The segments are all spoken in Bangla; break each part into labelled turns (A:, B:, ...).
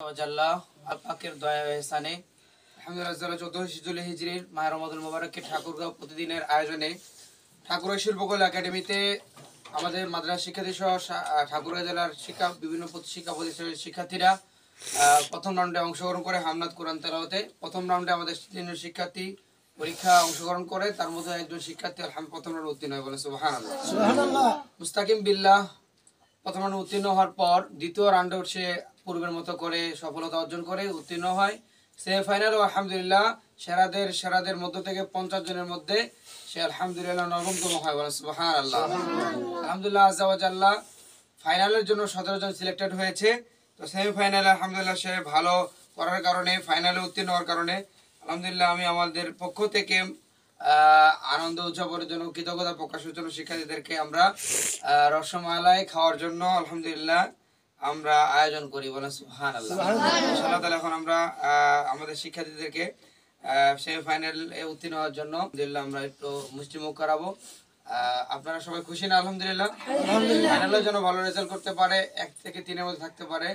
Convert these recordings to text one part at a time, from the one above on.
A: আল্লাহ পাকের দয়া ও ইহসানে আলহামদুলিল্লাহ 14 হিজরি হিজরির মাহে রমাদান মোবারককে ঠাকুরগাঁও প্রতিদিনের আয়োজনে ঠাকুরগাঁও শিল্পকলা একাডেমিতে আমাদের মাদ্রাসা শিক্ষার্থী সহ ঠাকুরগাঁও জেলার বিভিন্ন শিক্ষা প্রতিষ্ঠানের শিক্ষার্থীরা প্রথম রাউন্ডে অংশগ্রহণ করে হামনাত কোরআন তেলাওয়াতে। প্রথম রাউন্ডে আমাদের 3 শিক্ষার্থী পরীক্ষা অংশগ্রহণ করে, তার মধ্যে একজন শিক্ষার্থী আলহামদুলিল্লাহ প্রথম রাউন্ডে উত্তীর্ণ হয়, বলে সুবহানাল্লাহ। সুবহানাল্লাহ। মুস্তাকিম বিল্লাহ প্রথম রাউন্ডে উত্তীর্ণ হওয়ার পর দ্বিতীয় রাউন্ডে সে পূর্বের মতো করে সফলতা অর্জন করে উত্তীর্ণ হয়। সেমিফাইনালও আলহামদুলিল্লাহ সেরাদের মধ্য থেকে 50 জনের মধ্যে সে আলহামদুলিল্লাহ নবমতম হয়, বলে সুবহানাল্লাহ। আলহামদুলিল্লাহ আযজা ওয়া জাল্লা। ফাইনালের জন্য 17 জন সিলেক্টেড হয়েছে। তো সেমিফাইনালে আলহামদুলিল্লাহ সে ভালো করার কারণে, ফাইনালে উত্তীর্ণ হওয়ার কারণে আলহামদুলিল্লাহ আমি আমাদের পক্ষ থেকে আনন্দ উদযাপনের জন্য, কৃতজ্ঞতা প্রকাশের জন্য শিক্ষার্থীদেরকে আমরা রসমালাই খাওয়ার জন্য আলহামদুলিল্লাহ আমরা আয়োজন করি, বলে সুবহানাল্লাহ। ইনশাআল্লাহ তাআলা এখন আমরা আমাদের শিক্ষার্থীদেরকে সেমিফাইনালে উত্তীর্ণ হওয়ার জন্য আলহামদুলিল্লাহ আমরা একটু মিষ্টিমুখ করাবো। আপনারা সবাই খুশি না? আলহামদুলিল্লাহ। ফাইনালে যেন ভালো রেজাল্ট করতে পারে, 1 থেকে 3 এর মধ্যে থাকতে পারে,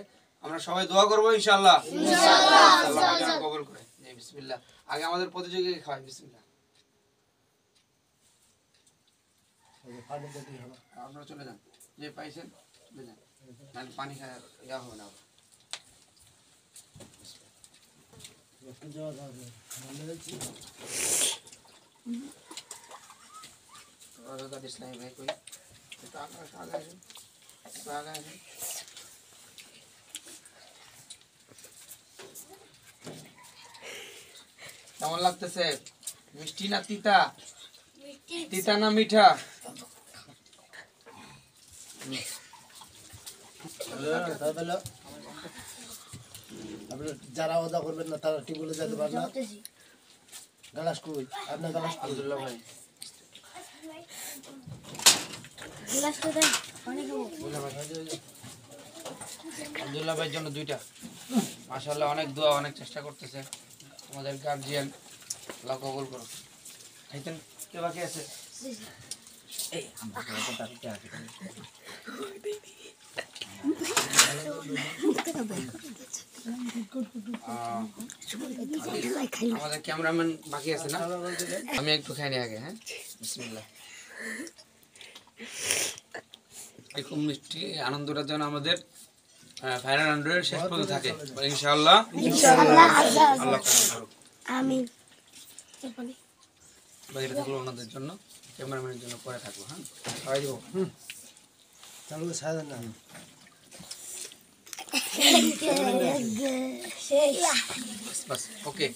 A: আমরা সবাই দোয়া করবো ইনশাআল্লাহ। আল্লাহ যেন কবুল করে। বিসমিল্লাহ। আগে আমাদের প্রতিযোগীকে খাওয়াই। বিসমিল্লাহ। আপনারা চলে যান, যে পাইছেন চলে যান, নাহলে পানি খাওয়া ইয়া হবে না। ইসলামী ভাই কই কেমন লাগতেছে? মিষ্টি না তিতা? তিতা না মিঠা?
B: যারা ওদা করবেন না তারা টিবলে যেতে পারে না। গালাস কই আপনার গালাস?
A: আব্দুল্লাহ ভাই আব্দুল্লাহ ভাইয়ের জন্য 2টা। মাশাআল্লাহ অনেক দোয়া, অনেক চেষ্টা করতেছে। আমাদের গার্জিয়ান আল্লাহ কবুল করো। খাইতেন কে বাকি আছে? এই আমাদের ক্যামেরাম্যান বাকি আছে না? আমি একটু খাই নি আগে। হ্যাঁ, বিসমিল্লাহ। এরকম মিষ্টি আনন্দটা যেন আমাদের ফাইনাল রাউন্ডের শেষ পর্যন্ত থাকে, ইনশাআল্লাহ। আল্লাহ আমিন। বাইরে থাকলো ওনাদের জন্য, ক্যামেরাম্যানের জন্য পরে থাকলো। হ্যাঁ, সবাই দিব।
B: চালু সাজা না।
A: বাস ওকে।